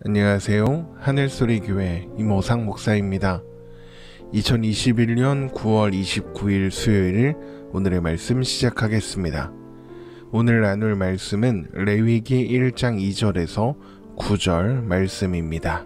안녕하세요. 하늘소리교회 이모상 목사입니다. 2021년 9월 29일 수요일 오늘의 말씀 시작하겠습니다. 오늘 나눌 말씀은 레위기 1장 2절에서 9절 말씀입니다.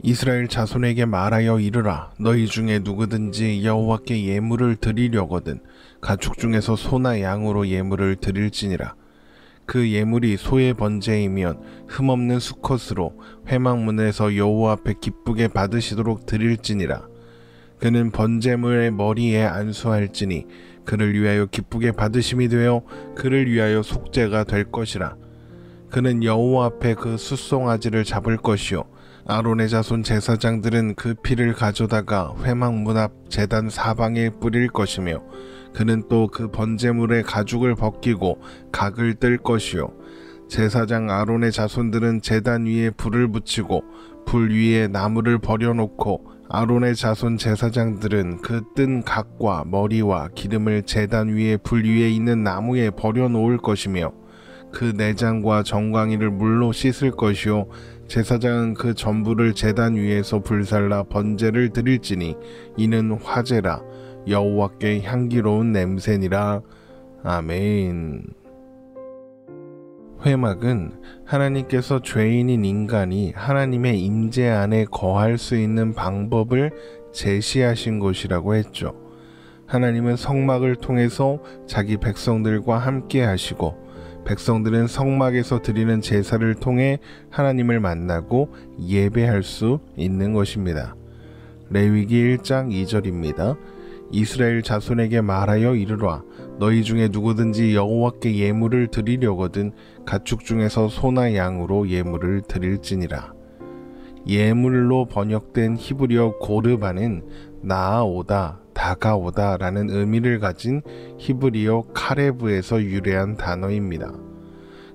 이스라엘 자손에게 말하여 이르라. 너희 중에 누구든지 여호와께 예물을 드리려거든 가축 중에서 소나 양으로 예물을 드릴지니라. 그 예물이 소의 번제이면 흠없는 수컷으로 회막문에서 여호와 앞에 기쁘게 받으시도록 드릴지니라. 그는 번제물의 머리에 안수할지니 그를 위하여 기쁘게 받으심이 되어 그를 위하여 속죄가 될 것이라. 그는 여호와 앞에 그 숫송아지를 잡을 것이요 아론의 자손 제사장들은 그 피를 가져다가 회막문 앞 제단 사방에 뿌릴 것이며 그는 또 그 번제물의 가죽을 벗기고 각을 뜰 것이요 제사장 아론의 자손들은 제단 위에 불을 붙이고 불 위에 나무를 버려놓고 아론의 자손 제사장들은 그 뜬 각과 머리와 기름을 제단 위에 불 위에 있는 나무에 버려놓을 것이며 그 내장과 정강이를 물로 씻을 것이요 제사장은 그 전부를 제단 위에서 불살라 번제를 드릴지니 이는 화제라 여호와께 향기로운 냄새니라. 아멘. 회막은 하나님께서 죄인인 인간이 하나님의 임재 안에 거할 수 있는 방법을 제시하신 곳이라고 했죠. 하나님은 성막을 통해서 자기 백성들과 함께 하시고 백성들은 성막에서 드리는 제사를 통해 하나님을 만나고 예배할 수 있는 것입니다. 레위기 1장 2절입니다. 이스라엘 자손에게 말하여 이르라. 너희 중에 누구든지 여호와께 예물을 드리려거든 가축 중에서 소나 양으로 예물을 드릴지니라. 예물로 번역된 히브리어 고르바는 나아오다, 다가오다 라는 의미를 가진 히브리어 카레브에서 유래한 단어입니다.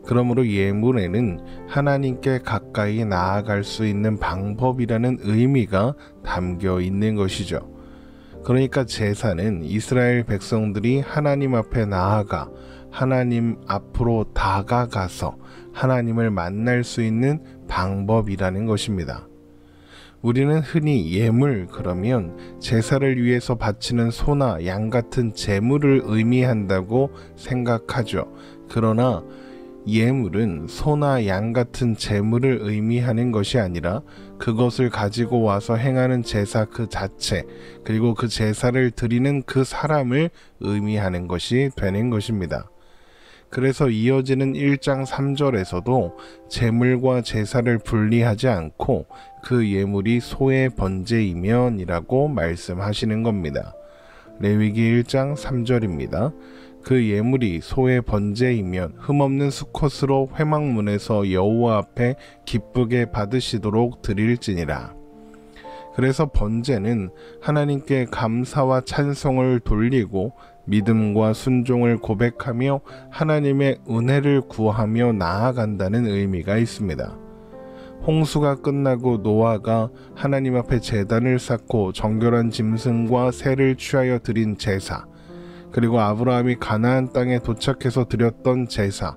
그러므로 예물에는 하나님께 가까이 나아갈 수 있는 방법이라는 의미가 담겨 있는 것이죠. 그러니까 제사는 이스라엘 백성들이 하나님 앞에 나아가 하나님 앞으로 다가가서 하나님을 만날 수 있는 방법이라는 것입니다. 우리는 흔히 예물 그러면 제사를 위해서 바치는 소나 양 같은 제물을 의미한다고 생각하죠. 그러나 예물은 소나 양 같은 제물을 의미하는 것이 아니라 그것을 가지고 와서 행하는 제사 그 자체, 그리고 그 제사를 드리는 그 사람을 의미하는 것이 되는 것입니다. 그래서 이어지는 1장 3절에서도 제물과 제사를 분리하지 않고 그 예물이 소의 번제이면이라고 말씀하시는 겁니다. 레위기 1장 3절입니다. 그 예물이 소의 번제이면 흠없는 수컷으로 회막문에서 여호와 앞에 기쁘게 받으시도록 드릴지니라. 그래서 번제는 하나님께 감사와 찬송을 돌리고 믿음과 순종을 고백하며 하나님의 은혜를 구하며 나아간다는 의미가 있습니다. 홍수가 끝나고 노아가 하나님 앞에 제단을 쌓고 정결한 짐승과 새를 취하여 드린 제사, 그리고 아브라함이 가나안 땅에 도착해서 드렸던 제사,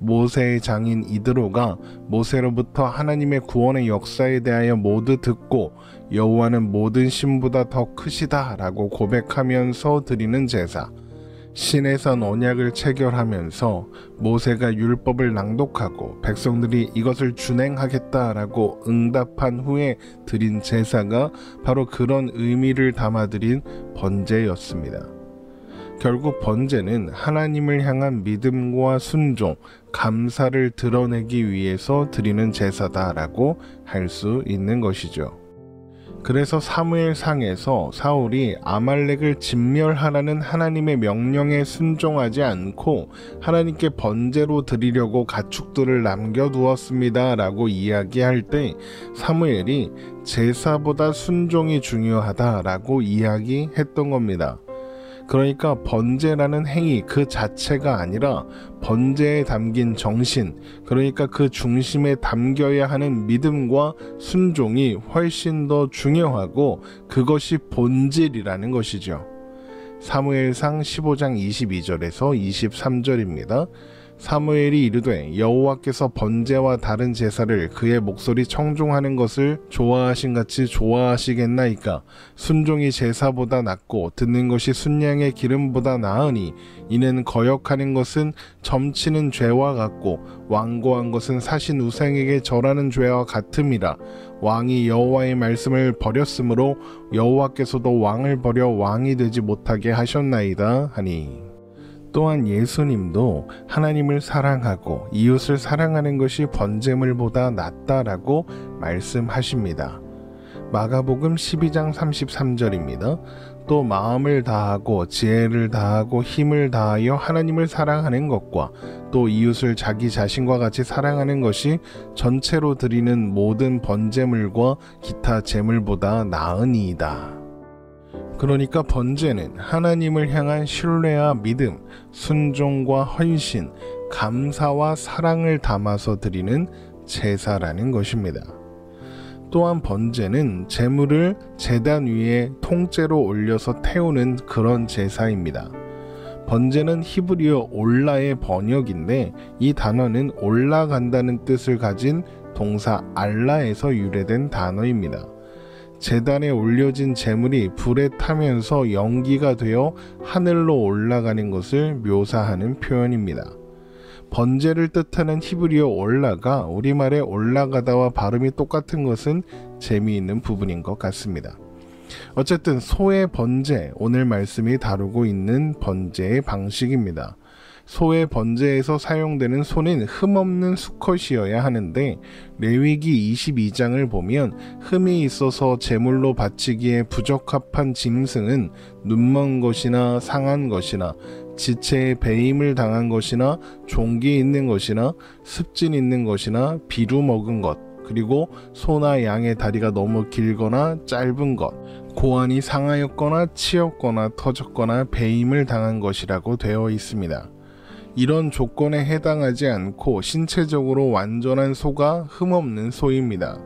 모세의 장인 이드로가 모세로부터 하나님의 구원의 역사에 대하여 모두 듣고 여호와는 모든 신보다 더 크시다 라고 고백하면서 드리는 제사, 시내산 언약을 체결하면서 모세가 율법을 낭독하고 백성들이 이것을 준행하겠다라고 응답한 후에 드린 제사가 바로 그런 의미를 담아드린 번제였습니다. 결국 번제는 하나님을 향한 믿음과 순종, 감사를 드러내기 위해서 드리는 제사다라고 할 수 있는 것이죠. 그래서 사무엘상에서 사울이 아말렉을 진멸하라는 하나님의 명령에 순종하지 않고 하나님께 번제로 드리려고 가축들을 남겨두었습니다 라고 이야기할 때 사무엘이 제사보다 순종이 중요하다라고 이야기했던 겁니다. 그러니까 번제라는 행위 그 자체가 아니라 번제에 담긴 정신, 그러니까 그 중심에 담겨야 하는 믿음과 순종이 훨씬 더 중요하고 그것이 본질이라는 것이죠. 사무엘상 15장 22절에서 23절입니다. 사무엘이 이르되 여호와께서 번제와 다른 제사를 그의 목소리 청종하는 것을 좋아하신 같이 좋아하시겠나이까. 순종이 제사보다 낫고 듣는 것이 순양의 기름보다 나으니 이는 거역하는 것은 점치는 죄와 같고 완고한 것은 사신 우상에게 절하는 죄와 같음이라. 왕이 여호와의 말씀을 버렸으므로 여호와께서도 왕을 버려 왕이 되지 못하게 하셨나이다 하니. 또한 예수님도 하나님을 사랑하고 이웃을 사랑하는 것이 번제물보다 낫다라고 말씀하십니다. 마가복음 12장 33절입니다. 또 마음을 다하고 지혜를 다하고 힘을 다하여 하나님을 사랑하는 것과 또 이웃을 자기 자신과 같이 사랑하는 것이 전체로 드리는 모든 번제물과 기타 제물보다 나으니이다. 그러니까 번제는 하나님을 향한 신뢰와 믿음, 순종과 헌신, 감사와 사랑을 담아서 드리는 제사라는 것입니다. 또한 번제는 제물을 제단 위에 통째로 올려서 태우는 그런 제사입니다. 번제는 히브리어 올라의 번역인데 이 단어는 올라간다는 뜻을 가진 동사 알라에서 유래된 단어입니다. 제단에 올려진 제물이 불에 타면서 연기가 되어 하늘로 올라가는 것을 묘사하는 표현입니다. 번제를 뜻하는 히브리어 올라가 우리말의 올라가다와 발음이 똑같은 것은 재미있는 부분인 것 같습니다. 어쨌든 소의 번제, 오늘 말씀이 다루고 있는 번제의 방식입니다. 소의 번제에서 사용되는 소는 흠없는 수컷이어야 하는데 레위기 22장을 보면 흠이 있어서 제물로 바치기에 부적합한 짐승은 눈먼 것이나 상한 것이나 지체에 배임을 당한 것이나 종기 있는 것이나 습진 있는 것이나 비루 먹은 것, 그리고 소나 양의 다리가 너무 길거나 짧은 것, 고환이 상하였거나 치였거나 터졌거나 배임을 당한 것이라고 되어 있습니다. 이런 조건에 해당하지 않고 신체적으로 완전한 소가 흠없는 소입니다.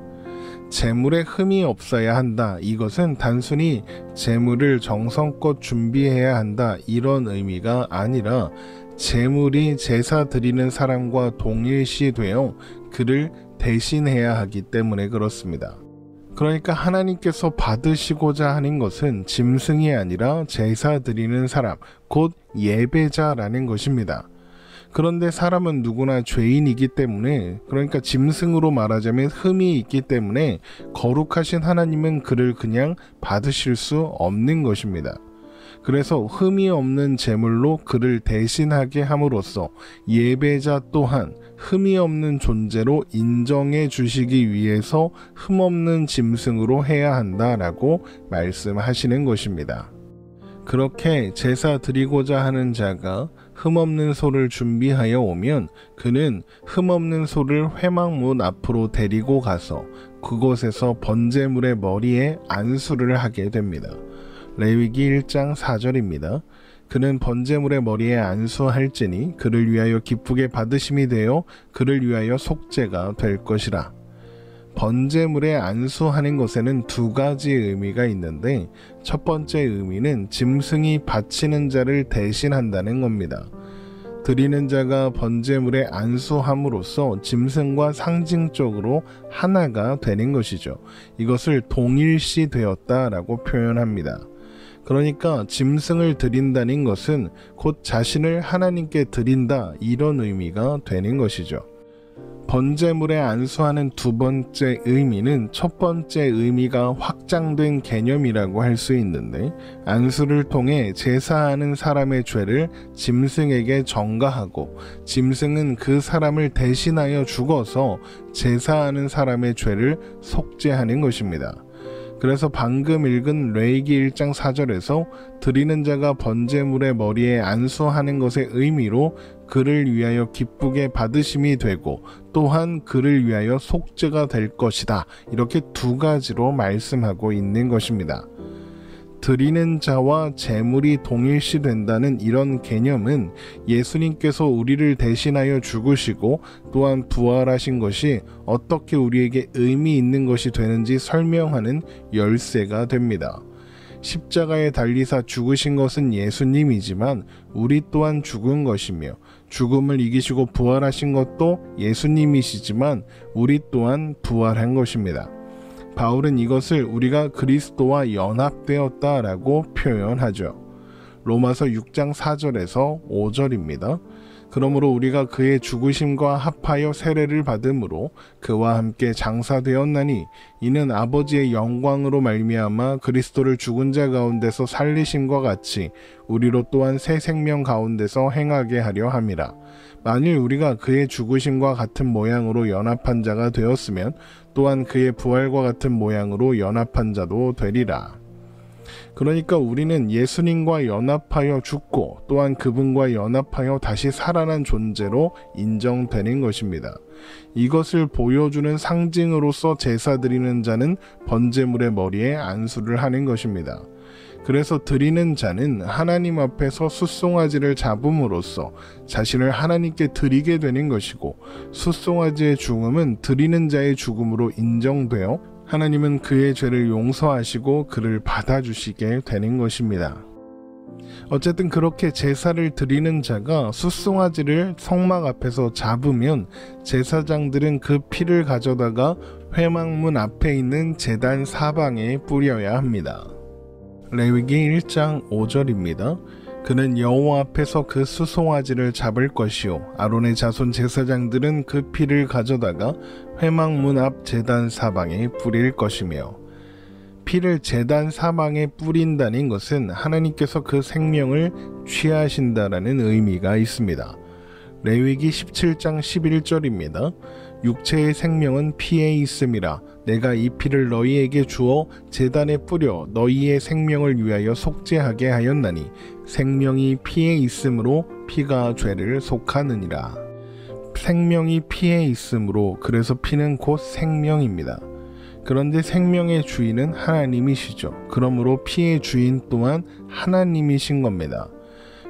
제물에 흠이 없어야 한다. 이것은 단순히 제물을 정성껏 준비해야 한다. 이런 의미가 아니라 제물이 제사 드리는 사람과 동일시 되어 그를 대신해야 하기 때문에 그렇습니다. 그러니까 하나님께서 받으시고자 하는 것은 짐승이 아니라 제사 드리는 사람, 곧 예배자라는 것입니다. 그런데 사람은 누구나 죄인이기 때문에, 그러니까 짐승으로 말하자면 흠이 있기 때문에 거룩하신 하나님은 그를 그냥 받으실 수 없는 것입니다. 그래서 흠이 없는 제물로 그를 대신하게 함으로써 예배자 또한 흠이 없는 존재로 인정해 주시기 위해서 흠없는 짐승으로 해야 한다라고 말씀하시는 것입니다. 그렇게 제사 드리고자 하는 자가 흠없는 소를 준비하여 오면 그는 흠없는 소를 회막문 앞으로 데리고 가서 그곳에서 번제물의 머리에 안수를 하게 됩니다. 레위기 1장 4절입니다. 그는 번제물의 머리에 안수할지니 그를 위하여 기쁘게 받으심이 되어 그를 위하여 속죄가 될 것이라. 번제물에 안수하는 것에는 두 가지 의미가 있는데 첫 번째 의미는 짐승이 바치는 자를 대신한다는 겁니다. 드리는 자가 번제물에 안수함으로써 짐승과 상징적으로 하나가 되는 것이죠. 이것을 동일시 되었다라고 표현합니다. 그러니까 짐승을 드린다는 것은 곧 자신을 하나님께 드린다, 이런 의미가 되는 것이죠. 번제물에 안수하는 두 번째 의미는 첫 번째 의미가 확장된 개념이라고 할 수 있는데, 안수를 통해 제사하는 사람의 죄를 짐승에게 전가하고 짐승은 그 사람을 대신하여 죽어서 제사하는 사람의 죄를 속죄하는 것입니다. 그래서 방금 읽은 레위기 1장 4절에서 드리는 자가 번제물의 머리에 안수하는 것의 의미로 그를 위하여 기쁘게 받으심이 되고 또한 그를 위하여 속죄가 될 것이다, 이렇게 두 가지로 말씀하고 있는 것입니다. 드리는 자와 제물이 동일시 된다는 이런 개념은 예수님께서 우리를 대신하여 죽으시고 또한 부활하신 것이 어떻게 우리에게 의미 있는 것이 되는지 설명하는 열쇠가 됩니다. 십자가에 달리사 죽으신 것은 예수님이지만 우리 또한 죽은 것이며 죽음을 이기시고 부활하신 것도 예수님이시지만 우리 또한 부활한 것입니다. 바울은 이것을 우리가 그리스도와 연합되었다라고 표현하죠. 로마서 6장 4절에서 5절입니다. 그러므로 우리가 그의 죽으심과 합하여 세례를 받음으로 그와 함께 장사되었나니 이는 아버지의 영광으로 말미암아 그리스도를 죽은 자 가운데서 살리심과 같이 우리로 또한 새 생명 가운데서 행하게 하려 함이라. 만일 우리가 그의 죽으심과 같은 모양으로 연합한 자가 되었으면 또한 그의 부활과 같은 모양으로 연합한 자도 되리라. 그러니까 우리는 예수님과 연합하여 죽고 또한 그분과 연합하여 다시 살아난 존재로 인정되는 것입니다. 이것을 보여주는 상징으로서 제사 드리는 자는 번제물의 머리에 안수를 하는 것입니다. 그래서 드리는 자는 하나님 앞에서 숫송아지를 잡음으로써 자신을 하나님께 드리게 되는 것이고, 숫송아지의 죽음은 드리는 자의 죽음으로 인정되어 하나님은 그의 죄를 용서하시고 그를 받아주시게 되는 것입니다. 어쨌든 그렇게 제사를 드리는 자가 숫송아지를 성막 앞에서 잡으면 제사장들은 그 피를 가져다가 회막문 앞에 있는 제단 사방에 뿌려야 합니다. 레위기 1장 5절입니다. 그는 여호와 앞에서 그 수송아지를 잡을 것이요 아론의 자손 제사장들은 그 피를 가져다가 회막문 앞 제단 사방에 뿌릴 것이며, 피를 제단 사방에 뿌린다는 것은 하나님께서 그 생명을 취하신다라는 의미가 있습니다. 레위기 17장 11절입니다. 육체의 생명은 피에 있음이라 내가 이 피를 너희에게 주어 제단에 뿌려 너희의 생명을 위하여 속죄하게 하였나니 생명이 피에 있으므로 피가 죄를 속하느니라. 생명이 피에 있으므로, 그래서 피는 곧 생명입니다. 그런데 생명의 주인은 하나님이시죠. 그러므로 피의 주인 또한 하나님이신 겁니다.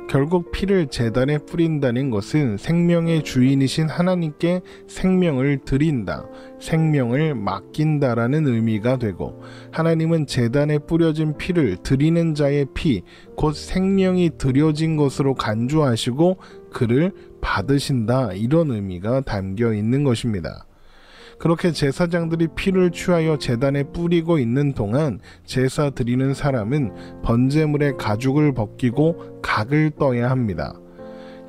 결국 피를 제단에 뿌린다는 것은 생명의 주인이신 하나님께 생명을 드린다, 생명을 맡긴다라는 의미가 되고, 하나님은 제단에 뿌려진 피를 드리는 자의 피, 곧 생명이 드려진 것으로 간주하시고 그를 받으신다, 이런 의미가 담겨 있는 것입니다. 그렇게 제사장들이 피를 취하여 제단에 뿌리고 있는 동안 제사 드리는 사람은 번제물의 가죽을 벗기고 각을 떠야 합니다.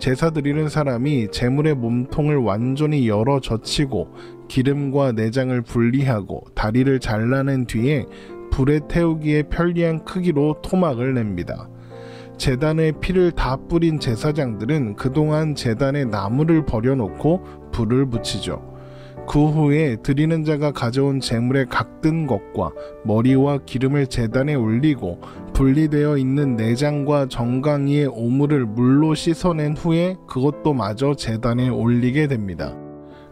제사 드리는 사람이 제물의 몸통을 완전히 열어 젖히고 기름과 내장을 분리하고 다리를 잘라낸 뒤에 불에 태우기에 편리한 크기로 토막을 냅니다. 제단에 피를 다 뿌린 제사장들은 그동안 제단에 나무를 버려놓고 불을 붙이죠. 그 후에 드리는 자가 가져온 제물의 각든 것과 머리와 기름을 제단에 올리고 분리되어 있는 내장과 정강이의 오물을 물로 씻어낸 후에 그것도 마저 제단에 올리게 됩니다.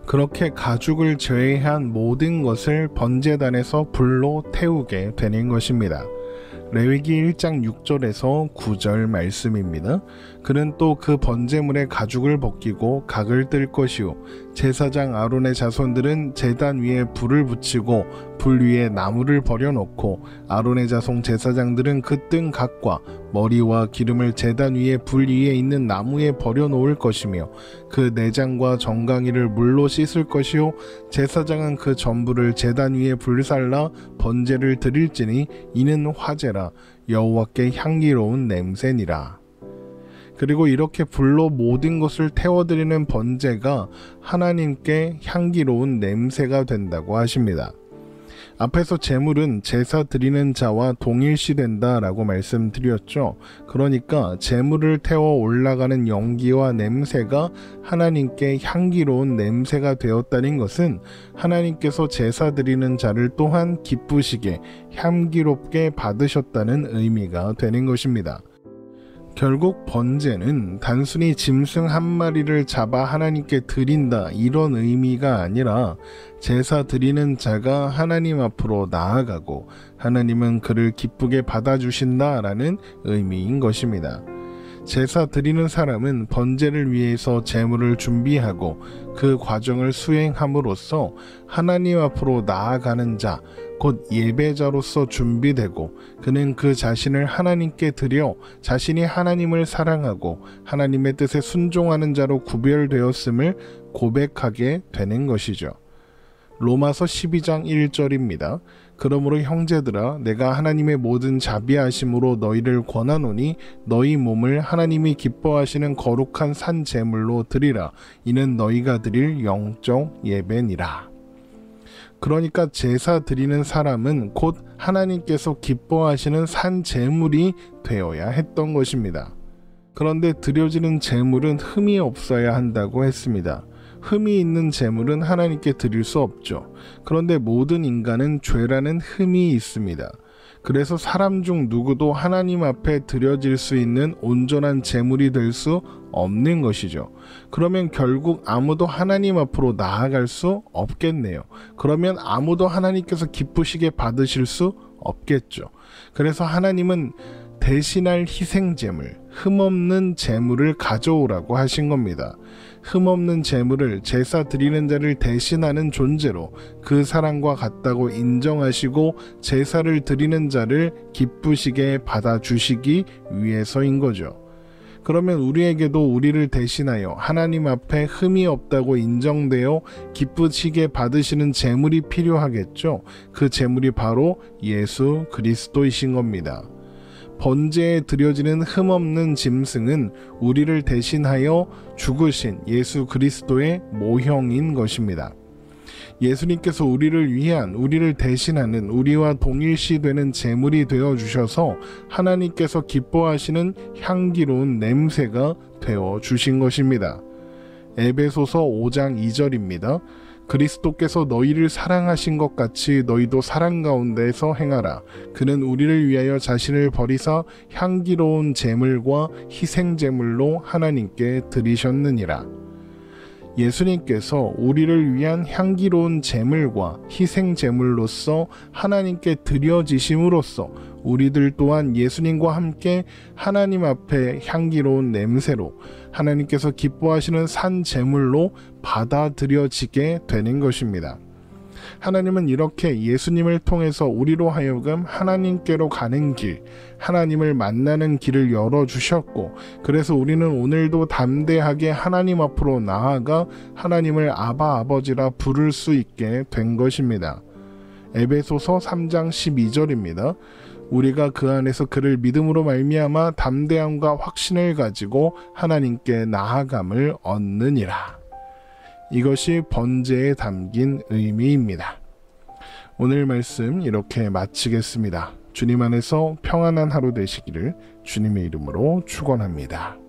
그렇게 가죽을 제외한 모든 것을 번제단에서 불로 태우게 되는 것입니다. 레위기 1장 6절에서 9절 말씀입니다. 그는 또 그 번제물의 가죽을 벗기고 각을 뜰 것이요 제사장 아론의 자손들은 제단 위에 불을 붙이고 불 위에 나무를 버려놓고 아론의 자손 제사장들은 그 뜬 각과 머리와 기름을 제단 위에 불 위에 있는 나무에 버려놓을 것이며 그 내장과 정강이를 물로 씻을 것이요 제사장은 그 전부를 제단 위에 불살라 번제를 드릴지니 이는 화제라 여호와께 향기로운 냄새니라. 그리고 이렇게 불로 모든 것을 태워드리는 번제가 하나님께 향기로운 냄새가 된다고 하십니다. 앞에서 제물은 제사 드리는 자와 동일시된다 라고 말씀드렸죠. 그러니까 제물을 태워 올라가는 연기와 냄새가 하나님께 향기로운 냄새가 되었다는 것은 하나님께서 제사 드리는 자를 또한 기쁘시게 향기롭게 받으셨다는 의미가 되는 것입니다. 결국 번제는 단순히 짐승 한 마리를 잡아 하나님께 드린다 이런 의미가 아니라 제사 드리는 자가 하나님 앞으로 나아가고 하나님은 그를 기쁘게 받아주신다라는 의미인 것입니다. 제사 드리는 사람은 번제를 위해서 제물을 준비하고 그 과정을 수행함으로써 하나님 앞으로 나아가는 자, 곧 예배자로서 준비되고 그는 그 자신을 하나님께 드려 자신이 하나님을 사랑하고 하나님의 뜻에 순종하는 자로 구별되었음을 고백하게 되는 것이죠. 로마서 12장 1절입니다. 그러므로 형제들아 내가 하나님의 모든 자비하심으로 너희를 권하노니 너희 몸을 하나님이 기뻐하시는 거룩한 산 제물로 드리라. 이는 너희가 드릴 영적 예배니라. 그러니까 제사 드리는 사람은 곧 하나님께서 기뻐하시는 산 제물이 되어야 했던 것입니다. 그런데 드려지는 제물은 흠이 없어야 한다고 했습니다. 흠이 있는 제물은 하나님께 드릴 수 없죠. 그런데 모든 인간은 죄라는 흠이 있습니다. 그래서 사람 중 누구도 하나님 앞에 드려질 수 있는 온전한 제물이 될 수 없는 것이죠. 그러면 결국 아무도 하나님 앞으로 나아갈 수 없겠네요. 그러면 아무도 하나님께서 기쁘시게 받으실 수 없겠죠. 그래서 하나님은 대신할 희생제물, 흠없는 제물을 가져오라고 하신 겁니다. 흠없는 제물을 제사 드리는 자를 대신하는 존재로 그 사람과 같다고 인정하시고 제사를 드리는 자를 기쁘시게 받아주시기 위해서인 거죠. 그러면 우리에게도 우리를 대신하여 하나님 앞에 흠이 없다고 인정되어 기쁘시게 받으시는 제물이 필요하겠죠. 그 제물이 바로 예수 그리스도이신 겁니다. 번제에 드려지는 흠없는 짐승은 우리를 대신하여 죽으신 예수 그리스도의 모형인 것입니다. 예수님께서 우리를 위한, 우리를 대신하는, 우리와 동일시되는 제물이 되어주셔서 하나님께서 기뻐하시는 향기로운 냄새가 되어주신 것입니다. 에베소서 5장 2절입니다. 그리스도께서 너희를 사랑하신 것 같이 너희도 사랑 가운데서 행하라. 그는 우리를 위하여 자신을 버리사 향기로운 제물과 희생제물로 하나님께 드리셨느니라. 예수님께서 우리를 위한 향기로운 제물과 희생제물로서 하나님께 드려지심으로써 우리들 또한 예수님과 함께 하나님 앞에 향기로운 냄새로 하나님께서 기뻐하시는 산 제물로 받아들여지게 되는 것입니다. 하나님은 이렇게 예수님을 통해서 우리로 하여금 하나님께로 가는 길, 하나님을 만나는 길을 열어주셨고, 그래서 우리는 오늘도 담대하게 하나님 앞으로 나아가 하나님을 아바 아버지라 부를 수 있게 된 것입니다. 에베소서 3장 12절입니다. 우리가 그 안에서 그를 믿음으로 말미암아 담대함과 확신을 가지고 하나님께 나아감을 얻느니라. 이것이 번제에 담긴 의미입니다. 오늘 말씀 이렇게 마치겠습니다. 주님 안에서 평안한 하루 되시기를 주님의 이름으로 축원합니다.